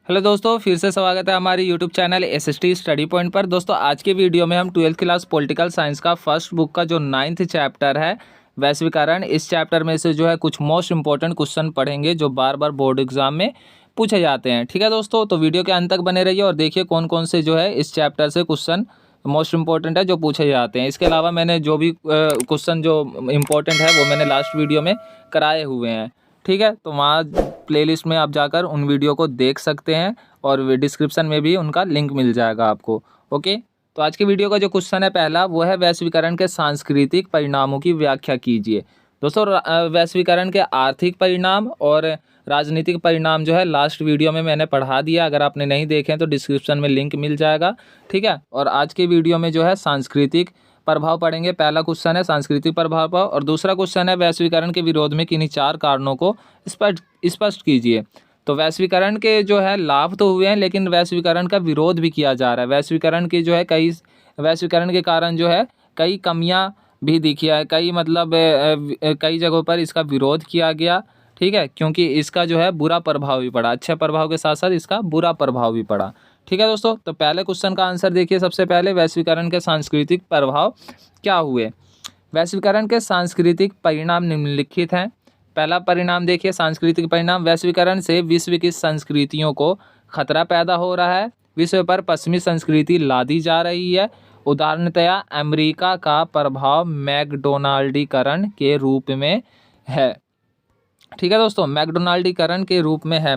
Hello दोस्तों, फिर से स्वागत है हमारी YouTube channel SST study point पर। दोस्तों आज के वीडियो में हम 12th क्लास पॉलिटिकल साइंस का फर्स्ट बुक का जो 9th चैप्टर है वैश्वीकरण, इस चैप्टर में से जो है कुछ मोस्ट इंपॉर्टेंट क्वेश्चन पढ़ेंगे जो बार बार बोर्ड एग्जाम में पूछे जाते हैं। ठीक है दोस्तों, तो वीडियो के अंत तक बने रहिए और देखिए कौन कौन से जो है इस चैप्टर से क्वेश्चन मोस्ट इंपॉर्टेंट है जो पूछे जाते हैं। इसके अलावा मैंने जो भी क्वेश्चन जो इम्पोर्टेंट है वो मैंने लास्ट वीडियो में कराए हुए हैं। ठीक है, तो वहाँ प्लेलिस्ट में आप जाकर उन वीडियो को देख सकते हैं और डिस्क्रिप्शन में भी उनका लिंक मिल जाएगा आपको। ओके, तो आज के वीडियो का जो क्वेश्चन है पहला, वो है वैश्वीकरण के सांस्कृतिक परिणामों की व्याख्या कीजिए। दोस्तों वैश्वीकरण के आर्थिक परिणाम और राजनीतिक परिणाम जो है लास्ट वीडियो में मैंने पढ़ा दिया, अगर आपने नहीं देखे हैं तो डिस्क्रिप्शन में लिंक मिल जाएगा। ठीक है, और आज के वीडियो में जो है सांस्कृतिक प्रभाव पढ़ेंगे। पहला क्वेश्चन है सांस्कृतिक प्रभाव और दूसरा क्वेश्चन है वैश्वीकरण के विरोध में किन्हीं 4 कारणों को स्पष्ट कीजिए। तो वैश्वीकरण के जो है लाभ तो हुए हैं, लेकिन वैश्वीकरण का विरोध भी किया जा रहा है। वैश्वीकरण की जो है वैश्वीकरण के कारण जो है कई कमियां भी दिखी है, कई जगहों पर इसका विरोध किया गया। ठीक है, क्योंकि इसका जो है बुरा प्रभाव भी पड़ा, अच्छे प्रभाव के साथ साथ इसका बुरा प्रभाव भी पड़ा। ठीक है दोस्तों, तो पहले क्वेश्चन का आंसर देखिए। सबसे पहले वैश्वीकरण के सांस्कृतिक प्रभाव क्या हुए। वैश्वीकरण के सांस्कृतिक परिणाम निम्नलिखित हैं। पहला परिणाम देखिए, सांस्कृतिक परिणाम, वैश्वीकरण से विश्व की संस्कृतियों को खतरा पैदा हो रहा है। विश्व पर पश्चिमी संस्कृति लादी जा रही है। उदाहरणतया अमेरिका का प्रभाव मैकडोनाल्डीकरण के रूप में है। ठीक है दोस्तों, मैकडोनाल्डीकरण के रूप में है।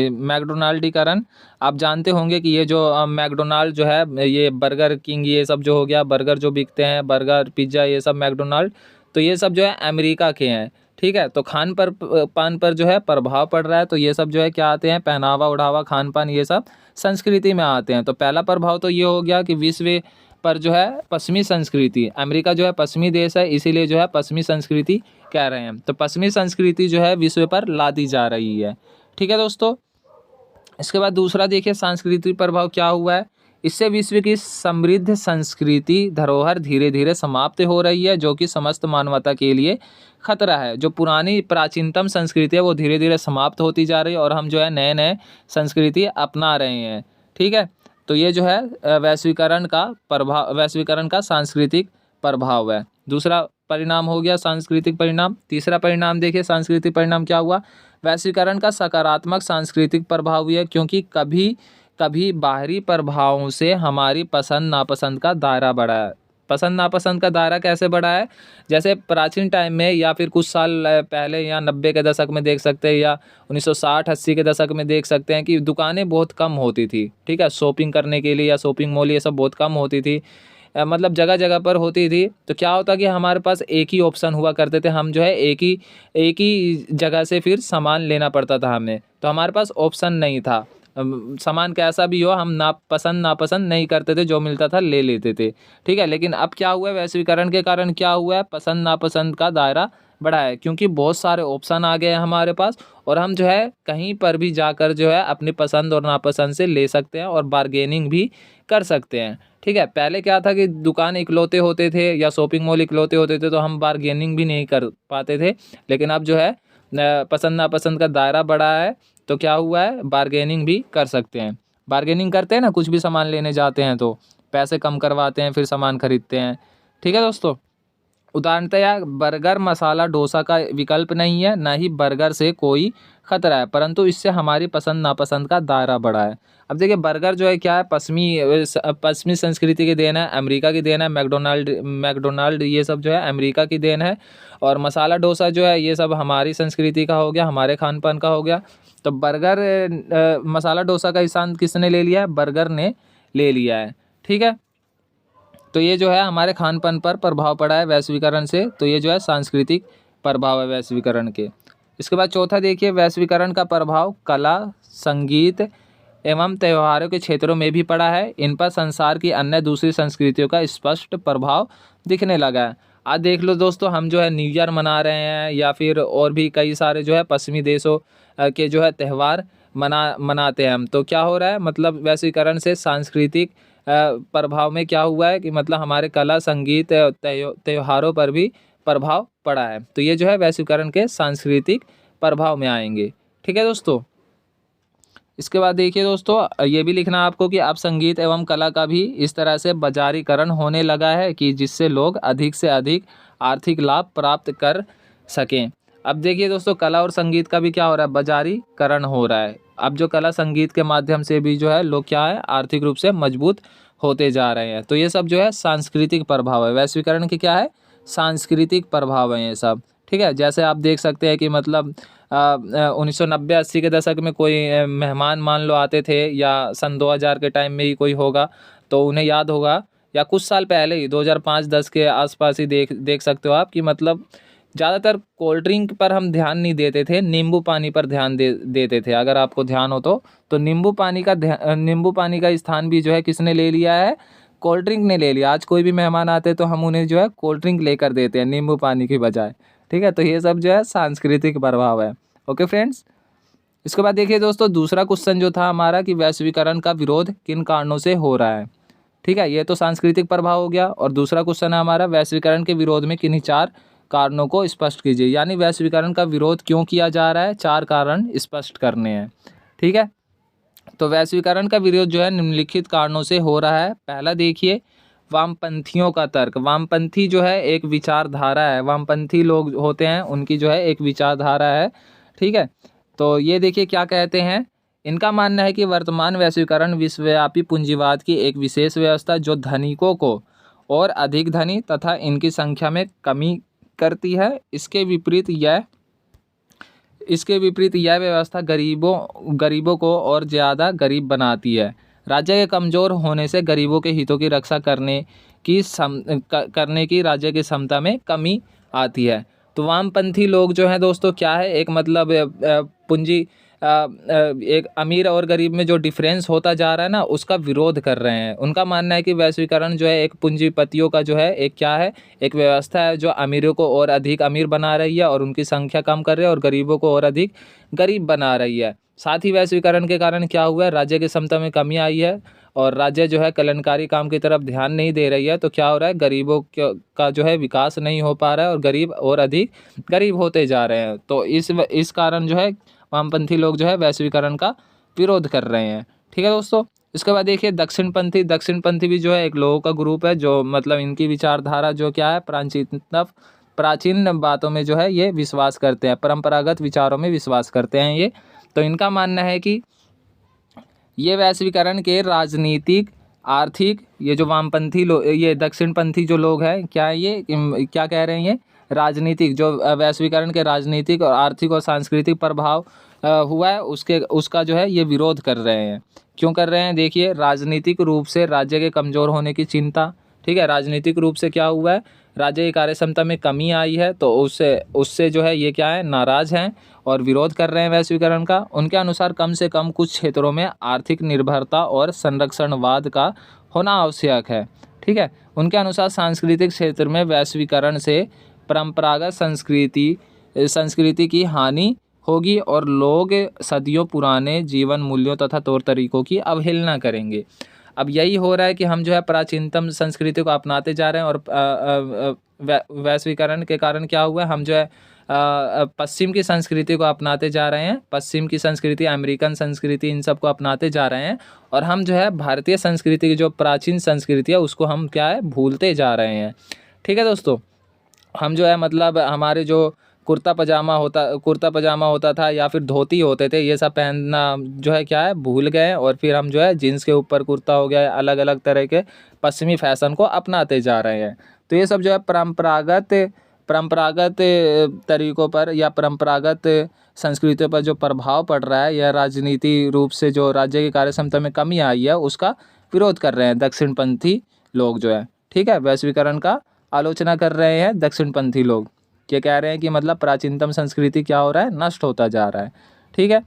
मैकडोनाल्डीकरण आप जानते होंगे कि ये जो मैकडोनाल्ड जो है, ये बर्गर किंग, ये सब जो हो गया, बर्गर जो बिकते हैं, बर्गर पिज्ज़ा, ये सब मैकडोनाल्ड, तो ये सब जो है अमेरिका के हैं। ठीक है, तो पान पर जो है प्रभाव पड़ रहा है। तो ये सब जो है क्या आते हैं, पहनावा ओढ़ावा, खान पान, ये सब संस्कृति में आते हैं। तो पहला प्रभाव तो ये हो गया कि विश्व पर जो है पश्चिमी संस्कृति, अमेरिका जो है पश्चिमी देश है, इसीलिए जो है पश्चिमी संस्कृति कह रहे हैं। तो पश्चिमी संस्कृति जो है विश्व पर लादी जा रही है। ठीक है दोस्तों, इसके बाद दूसरा देखिए सांस्कृतिक प्रभाव क्या हुआ है। इससे विश्व की समृद्ध संस्कृति धरोहर धीरे धीरे समाप्त हो रही है, जो कि समस्त मानवता के लिए खतरा है। जो पुरानी प्राचीनतम संस्कृति है वो धीरे धीरे समाप्त होती जा रही है और हम जो है नए नए संस्कृति अपना रहे हैं। ठीक है, तो ये जो है वैश्वीकरण का सांस्कृतिक प्रभाव है। दूसरा परिणाम हो गया सांस्कृतिक परिणाम। तीसरा परिणाम देखिए, सांस्कृतिक परिणाम क्या हुआ। वैश्वीकरण का सकारात्मक सांस्कृतिक प्रभाव हुआ, क्योंकि कभी कभी बाहरी प्रभावों से हमारी पसंद नापसंद का दायरा बढ़ा है। पसंद नापसंद का दायरा कैसे बढ़ा है, जैसे प्राचीन टाइम में या फिर कुछ साल पहले या 90 के दशक में देख सकते हैं, या 1960-80 के दशक में देख सकते हैं कि दुकानें बहुत कम होती थी। ठीक है, शॉपिंग करने के लिए या शॉपिंग मॉल ये सब बहुत कम होती थी, मतलब जगह जगह पर होती थी। तो क्या होता कि हमारे पास एक ही ऑप्शन हुआ करते थे, हम जो है एक ही जगह से फिर सामान लेना पड़ता था हमें, तो हमारे पास ऑप्शन नहीं था। सामान कैसा भी हो हम नापसंद नहीं करते थे, जो मिलता था ले लेते थे। ठीक है, लेकिन अब क्या हुआ है, वैश्वीकरण के कारण क्या हुआ है, पसंद नापसंद का दायरा बढ़ा है, क्योंकि बहुत सारे ऑप्शन आ गए हैं हमारे पास और हम जो है कहीं पर भी जाकर जो है अपनी पसंद और नापसंद से ले सकते हैं और बार्गेनिंग भी कर सकते हैं। ठीक है, पहले क्या था कि दुकान इकलौते होते थे या शॉपिंग मॉल इकलौते होते थे, तो हम बार्गेनिंग भी नहीं कर पाते थे। लेकिन अब जो है पसंद नापसंद का दायरा बढ़ा है, तो क्या हुआ है, बार्गेनिंग भी कर सकते हैं। बार्गेनिंग करते हैं ना, कुछ भी सामान लेने जाते हैं तो पैसे कम करवाते हैं, फिर सामान खरीदते हैं। ठीक है दोस्तों, उदाहरणतया बर्गर मसाला डोसा का विकल्प नहीं है, ना ही बर्गर से कोई खतरा है, परंतु इससे हमारी पसंद नापसंद का दायरा बढ़ा है। अब देखिए बर्गर जो है क्या है, पश्चिमी संस्कृति की देन है, अमेरिका की देन है। मैकडोनाल्ड ये सब जो है अमेरिका की देन है, और मसाला डोसा जो है ये सब हमारी संस्कृति का हो गया, हमारे खान पान का हो गया। तो मसाला डोसा का स्थान किसने ले लिया है, बर्गर ने ले लिया है। ठीक है, तो ये जो है हमारे खान पान पर प्रभाव पड़ा है वैश्वीकरण से, तो ये जो है सांस्कृतिक प्रभाव है वैश्वीकरण के। इसके बाद चौथा देखिए, वैश्वीकरण का प्रभाव कला, संगीत एवं त्योहारों के क्षेत्रों में भी पड़ा है। इन पर संसार की अन्य दूसरी संस्कृतियों का स्पष्ट प्रभाव दिखने लगा है। आज देख लो दोस्तों, हम जो है न्यू ईयर मना रहे हैं, या फिर और भी कई सारे जो है पश्चिमी देशों के जो है त्यौहार मनाते हैं हम। तो क्या हो रहा है, मतलब वैश्वीकरण से सांस्कृतिक प्रभाव में क्या हुआ है कि मतलब हमारे कला, संगीत, त्योहारों पर भी प्रभाव पड़ा है। तो ये जो है वैश्वीकरण के सांस्कृतिक प्रभाव में आएंगे। ठीक है दोस्तों, इसके बाद देखिए दोस्तों, ये भी लिखना आपको कि अब संगीत एवं कला का भी इस तरह से बाजारीकरण होने लगा है कि जिससे लोग अधिक से अधिक आर्थिक लाभ प्राप्त कर सकें। अब देखिए दोस्तों, कला और संगीत का भी क्या हो रहा है, बाजारीकरण हो रहा है। अब जो कला संगीत के माध्यम से भी जो है लोग क्या है, आर्थिक रूप से मजबूत होते जा रहे हैं। तो ये सब जो है सांस्कृतिक प्रभाव है, वैश्वीकरण के क्या है, सांस्कृतिक प्रभाव है ये सब। ठीक है, जैसे आप देख सकते हैं कि मतलब 1990-80 के दशक में कोई मेहमान मान लो आते थे, या सन 2000 के टाइम में ही कोई होगा तो उन्हें याद होगा, या कुछ साल पहले ही 2005-10 के आसपास ही देख सकते हो आप कि मतलब ज़्यादातर कोल्ड ड्रिंक पर हम ध्यान नहीं देते थे, नींबू पानी पर ध्यान देते थे। अगर आपको ध्यान हो तो नींबू पानी का स्थान भी जो है किसने ले लिया है, कोल्ड ड्रिंक ने ले लिया। आज कोई भी मेहमान आते हैं तो हम उन्हें जो है कोल्ड ड्रिंक लेकर देते हैं नींबू पानी की बजाय। ठीक है, तो ये सब जो है सांस्कृतिक प्रभाव है। ओके फ्रेंड्स, इसके बाद देखिए दोस्तों, दूसरा क्वेश्चन जो था हमारा कि वैश्वीकरण का विरोध किन कारणों से हो रहा है। ठीक है, ये तो सांस्कृतिक प्रभाव हो गया। और दूसरा क्वेश्चन है हमारा, वैश्वीकरण के विरोध में किन्हीं 4 कारणों को स्पष्ट कीजिए। यानी वैश्वीकरण का विरोध क्यों किया जा रहा है, 4 कारण स्पष्ट करने हैं। ठीक है, तो वैश्वीकरण का विरोध जो है निम्नलिखित कारणों से हो रहा है। पहला देखिए, वामपंथियों का तर्क। वामपंथी जो है एक विचारधारा है, वामपंथी लोग होते हैं उनकी जो है एक विचारधारा है। ठीक है, तो ये देखिए क्या कहते हैं, इनका मानना है कि वर्तमान वैश्वीकरण विश्वव्यापी पूंजीवाद की एक विशेष व्यवस्था जो धनिकों को और अधिक धनी तथा इनकी संख्या में कमी करती है। इसके विपरीत यह व्यवस्था गरीबों को और ज़्यादा गरीब बनाती है। राज्य के कमज़ोर होने से गरीबों के हितों की रक्षा करने की राज्य की क्षमता में कमी आती है। तो वामपंथी लोग जो हैं दोस्तों क्या है, एक मतलब पूंजी एक अमीर और गरीब में जो डिफरेंस होता जा रहा है ना, उसका विरोध कर रहे हैं। उनका मानना है कि वैश्वीकरण जो है एक पूंजीपतियों का जो है एक क्या है, एक व्यवस्था है जो अमीरों को और अधिक अमीर बना रही है और उनकी संख्या कम कर रही है, और गरीबों को और अधिक गरीब बना रही है। साथ ही वैश्वीकरण के कारण क्या हुआ है, राज्य की क्षमता में कमी आई है और राज्य जो है कल्याणकारी काम की तरफ ध्यान नहीं दे रही है। तो क्या हो रहा है, गरीबों का जो है विकास नहीं हो पा रहा है और गरीब और अधिक गरीब होते जा रहे हैं। तो इस कारण जो है वामपंथी लोग जो है वैश्वीकरण का विरोध कर रहे हैं। ठीक है दोस्तों, इसके बाद देखिए दक्षिणपंथी भी जो है एक लोगों का ग्रुप है जो मतलब इनकी विचारधारा जो क्या है, प्राचीन बातों में जो है ये विश्वास करते हैं, परंपरागत विचारों में विश्वास करते हैं ये। तो इनका मानना है कि ये वैश्वीकरण के राजनीतिक, आर्थिक, ये जो वामपंथी लोग, ये दक्षिणपंथी जो लोग हैं, क्या कह रहे हैं, ये राजनीतिक जो वैश्वीकरण के राजनीतिक और आर्थिक और सांस्कृतिक प्रभाव हुआ है उसका जो है ये विरोध कर रहे हैं। क्यों कर रहे हैं, देखिए राजनीतिक रूप से राज्य के कमज़ोर होने की चिंता। ठीक है, राजनीतिक रूप से क्या हुआ है, राज्य की कार्य क्षमता में कमी आई है, तो उससे जो है ये क्या है, नाराज़ हैं और विरोध कर रहे हैं वैश्वीकरण का। उनके अनुसार कम से कम कुछ क्षेत्रों में आर्थिक निर्भरता और संरक्षणवाद का होना आवश्यक है। ठीक है, उनके अनुसार सांस्कृतिक क्षेत्र में वैश्वीकरण से परंपरागत संस्कृति की हानि होगी और लोग सदियों पुराने जीवन मूल्यों तथा तौर तरीकों की अवहेलना करेंगे। अब यही हो रहा है कि हम जो है प्राचीनतम संस्कृति को अपनाते जा रहे हैं और वैश्वीकरण के कारण क्या हुआ है, हम जो है पश्चिम की संस्कृति को अपनाते जा रहे हैं, पश्चिम की संस्कृति, अमेरिकन संस्कृति, इन सब को अपनाते जा रहे हैं और हम जो है भारतीय संस्कृति की जो प्राचीन संस्कृति है उसको हम क्या है, भूलते जा रहे हैं। ठीक है दोस्तों, हम जो है मतलब हमारे जो कुर्ता पजामा होता था या फिर धोती होते थे, ये सब पहनना जो है क्या है, भूल गए और फिर हम जो है जीन्स के ऊपर कुर्ता हो गया, अलग अलग तरह के पश्चिमी फैशन को अपनाते जा रहे हैं। तो ये सब जो है परंपरागत तरीक़ों पर या परंपरागत संस्कृतियों पर जो प्रभाव पड़ रहा है, या राजनीति रूप से जो राज्य की कार्य क्षमता में कमी आई है उसका विरोध कर रहे हैं दक्षिणपंथी लोग जो है। ठीक है, वैश्वीकरण का आलोचना कर रहे हैं दक्षिणपंथी लोग। ये कह रहे हैं कि मतलब प्राचीनतम संस्कृति क्या हो रहा है, नष्ट होता जा रहा है। ठीक है,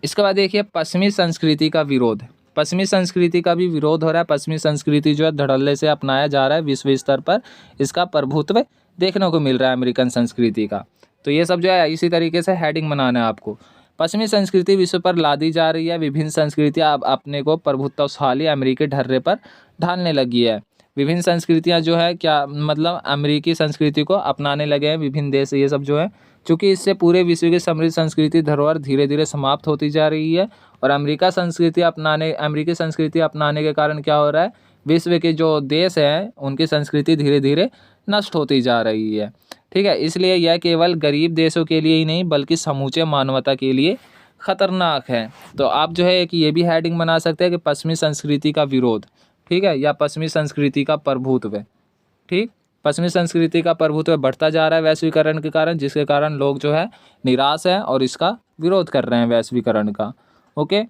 इसके बाद देखिए पश्चिमी संस्कृति का विरोध। पश्चिमी संस्कृति का भी विरोध हो रहा है। पश्चिमी संस्कृति जो है धड़ल्ले से अपनाया जा रहा है, विश्व स्तर पर इसका प्रभुत्व देखने को मिल रहा है अमेरिकन संस्कृति का। तो ये सब जो है इसी तरीके से हेडिंग बनाना है आपको। पश्चिमी संस्कृति विश्व पर लादी जा रही है, विभिन्न संस्कृतियाँ अब अपने को प्रभुत्वशाली अमेरिकी ढर्रे पर ढालने लगी है। विभिन्न संस्कृतियाँ जो है क्या मतलब अमेरिकी संस्कृति को अपनाने लगे हैं विभिन्न देश, ये सब जो है चूँकि इससे पूरे विश्व की समृद्ध संस्कृति धरोहर धीरे धीरे समाप्त होती जा रही है और अमेरिकी संस्कृति अपनाने के कारण क्या हो रहा है, विश्व के जो देश हैं उनकी संस्कृति धीरे धीरे नष्ट होती जा रही है। ठीक है, इसलिए यह केवल गरीब देशों के लिए ही नहीं बल्कि समूचे मानवता के लिए खतरनाक है। तो आप जो है एक ये भी हेडिंग बना सकते हैं कि पश्चिमी संस्कृति का विरोध, ठीक है, या पश्चिमी संस्कृति का प्रभुत्व। ठीक, पश्चिमी संस्कृति का प्रभुत्व बढ़ता जा रहा है वैश्वीकरण के कारण, जिसके कारण लोग जो है निराश हैं और इसका विरोध कर रहे हैं वैश्वीकरण का। ओके,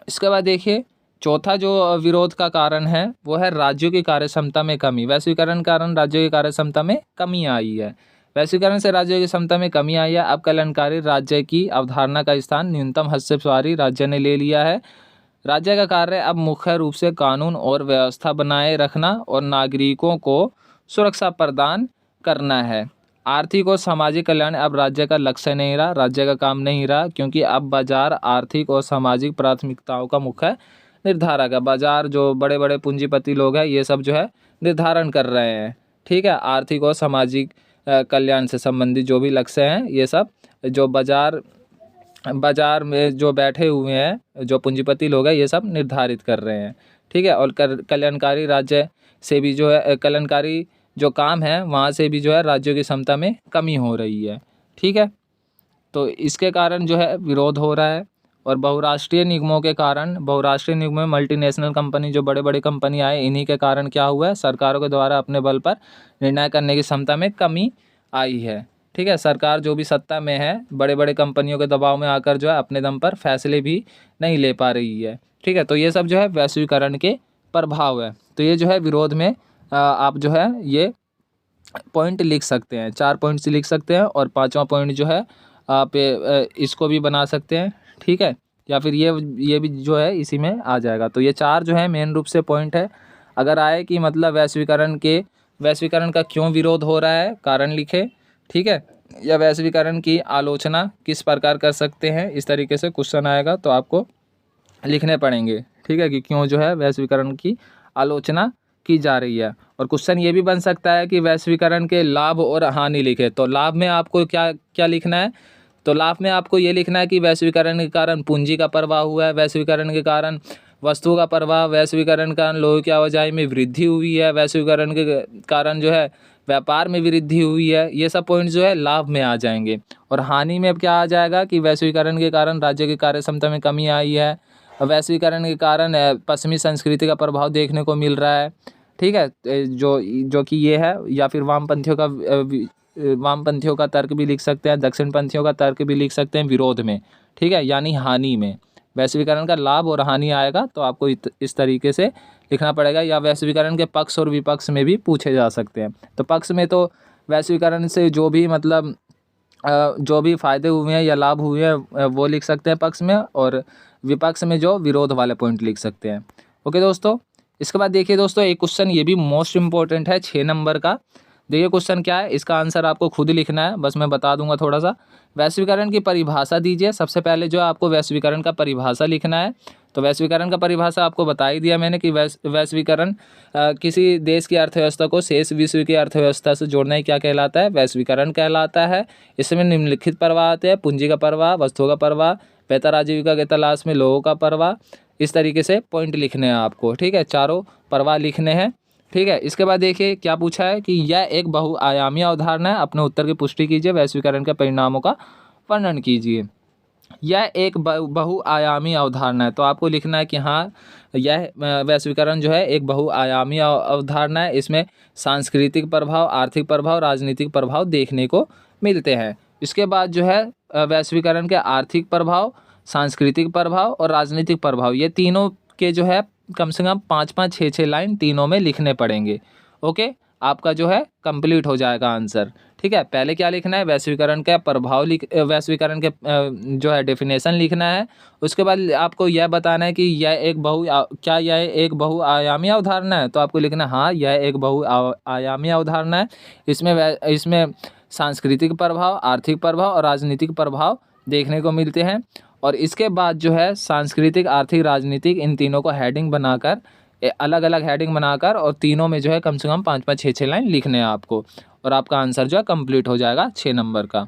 इसके बाद देखिए चौथा जो विरोध का कारण है वो है राज्यों की कार्यक्षमता में कमी। वैश्वीकरण के कारण राज्यों की कार्यक्षमता में कमी आई है। वैश्वीकरण से राज्यों की क्षमता में कमी आई है। अब कल्याणकारी राज्य की अवधारणा का स्थान न्यूनतम हस्तक्षेपकारी राज्य ने ले लिया है। राज्य का कार्य अब मुख्य रूप से कानून और व्यवस्था बनाए रखना और नागरिकों को सुरक्षा प्रदान करना है। आर्थिक और सामाजिक कल्याण अब राज्य का लक्ष्य नहीं रहा, राज्य का काम नहीं रहा, क्योंकि अब बाजार आर्थिक और सामाजिक प्राथमिकताओं का मुख्य निर्धारक है। बाजार जो बड़े बड़े पूंजीपति लोग हैं ये सब जो है निर्धारण कर रहे हैं। ठीक है, आर्थिक और सामाजिक कल्याण से संबंधित जो भी लक्ष्य हैं ये सब जो बाजार में जो बैठे हुए हैं जो पूंजीपति लोग हैं ये सब निर्धारित कर रहे हैं। ठीक है, और कल्याणकारी राज्य से भी जो है कल्याणकारी जो काम है वहाँ से भी जो है राज्यों की क्षमता में कमी हो रही है। ठीक है, तो इसके कारण जो है विरोध हो रहा है। और बहुराष्ट्रीय निगमों के कारण, बहुराष्ट्रीय निगमों में मल्टीनेशनल कंपनी जो बड़े बड़े कंपनी आए, इन्हीं के कारण क्या हुआ है, सरकारों के द्वारा अपने बल पर निर्णय करने की क्षमता में कमी आई है। ठीक है, सरकार जो भी सत्ता में है बड़े बड़े कंपनियों के दबाव में आकर जो है अपने दम पर फैसले भी नहीं ले पा रही है। ठीक है, तो ये सब जो है वैश्वीकरण के प्रभाव है। तो ये जो है विरोध में आप जो है ये पॉइंट लिख सकते हैं, 4 पॉइंट्स लिख सकते हैं और 5वां पॉइंट जो है आप इसको भी बना सकते हैं। ठीक है, या फिर ये भी जो है इसी में आ जाएगा। तो ये 4 जो है मेन रूप से पॉइंट है। अगर आए कि मतलब वैश्वीकरण का क्यों विरोध हो रहा है, कारण लिखे। ठीक है, या वैश्वीकरण की आलोचना किस प्रकार कर सकते हैं, इस तरीके से क्वेश्चन आएगा तो आपको लिखने पड़ेंगे। ठीक है, कि क्यों जो है वैश्वीकरण की आलोचना की जा रही है। और क्वेश्चन ये भी बन सकता है कि वैश्वीकरण के लाभ और हानि लिखे। तो लाभ में आपको क्या क्या लिखना है, तो लाभ में आपको ये लिखना है कि वैश्वीकरण के कारण पूंजी का प्रवाह हुआ है, वैश्वीकरण के कारण वस्तुओं का प्रवाह, वैश्वीकरण के कारण लोगों की आवाजाही में वृद्धि हुई है, वैश्वीकरण के कारण जो है व्यापार में वृद्धि हुई है। ये सब पॉइंट जो है लाभ में आ जाएंगे। और हानि में अब क्या आ जाएगा कि वैश्वीकरण के कारण राज्य की कार्य क्षमता में कमी आई है, वैश्वीकरण के कारण पश्चिमी संस्कृति का प्रभाव देखने को मिल रहा है। ठीक है, जो कि ये है, या फिर वामपंथियों का तर्क भी लिख सकते हैं, दक्षिणपंथियों का तर्क भी लिख सकते हैं विरोध में। ठीक है, यानी हानि में वैश्वीकरण का लाभ और हानि आएगा तो आपको इस तरीके से लिखना पड़ेगा। या वैश्वीकरण के पक्ष और विपक्ष में भी पूछे जा सकते हैं। तो पक्ष में तो वैश्वीकरण से जो भी मतलब जो भी फायदे हुए हैं या लाभ हुए हैं वो लिख सकते हैं पक्ष में, और विपक्ष में जो विरोध वाले पॉइंट लिख सकते हैं। ओके दोस्तों, इसके बाद देखिए दोस्तों एक क्वेश्चन ये भी मोस्ट इंपॉर्टेंट है 6 नंबर का। देखिए क्वेश्चन क्या है, इसका आंसर आपको खुद ही लिखना है, बस मैं बता दूंगा थोड़ा सा। वैश्वीकरण की परिभाषा दीजिए। सबसे पहले जो आपको वैश्वीकरण का परिभाषा लिखना है। तो वैश्वीकरण का परिभाषा आपको बता ही दिया मैंने कि वैश्वीकरण किसी देश की अर्थव्यवस्था को शेष विश्व की अर्थव्यवस्था से जोड़ना ही क्या कहलाता है, वैश्वीकरण कहलाता है। इसमें निम्नलिखित प्रवाह आते हैं, पूंजी का प्रवाह, वस्तुओं का प्रवाह, बेहतर आजीविका के तलाश में लोगों का प्रवाह। इस तरीके से पॉइंट लिखने हैं आपको। ठीक है, चारों प्रवाह लिखने हैं। ठीक है, इसके बाद देखिए क्या पूछा है कि यह एक बहुआयामी अवधारणा है। अपने उत्तर की पुष्टि कीजिए, वैश्वीकरण के परिणामों का वर्णन कीजिए। यह एक बहुआयामी अवधारणा है, तो आपको लिखना है कि हाँ यह वैश्वीकरण जो है एक बहुआयामी अवधारणा है। इसमें सांस्कृतिक प्रभाव, आर्थिक प्रभाव, राजनीतिक प्रभाव देखने को मिलते हैं। इसके बाद जो है वैश्वीकरण के आर्थिक प्रभाव, सांस्कृतिक प्रभाव और राजनीतिक प्रभाव, ये तीनों के जो है कम से कम 5-5, 6-6 लाइन तीनों में लिखने पड़ेंगे। ओके, आपका जो है कंप्लीट हो जाएगा आंसर। ठीक है, पहले क्या लिखना है, वैश्वीकरण का प्रभाव वैश्वीकरण के जो है डेफिनेशन लिखना है। उसके बाद आपको यह बताना है कि यह एक बहुआयामी अवधारणा है। तो आपको लिखना है हाँ यह एक बहुआयामी अवधारणा है। इसमें सांस्कृतिक प्रभाव, आर्थिक प्रभाव और राजनीतिक प्रभाव देखने को मिलते हैं। और इसके बाद जो है सांस्कृतिक, आर्थिक, राजनीतिक, इन तीनों को हेडिंग बनाकर, अलग अलग हेडिंग बनाकर, और तीनों में जो है कम से कम 5-5, 6-6 लाइन लिखने हैं आपको, और आपका आंसर जो है कंप्लीट हो जाएगा 6 नंबर का।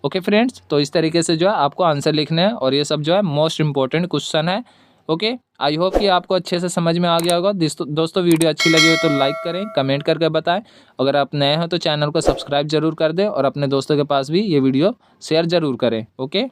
ओके फ्रेंड्स, तो इस तरीके से जो है आपको आंसर लिखने हैं और ये सब जो है मोस्ट इंपॉर्टेंट क्वेश्चन है। ओके, आई होप कि आपको अच्छे से समझ में आ गया होगा। दोस्तों वीडियो अच्छी लगी हो तो लाइक करें, कमेंट करके बताएं। अगर आप नए हो तो चैनल को सब्सक्राइब जरूर कर दें और अपने दोस्तों के पास भी ये वीडियो शेयर जरूर करें। ओके।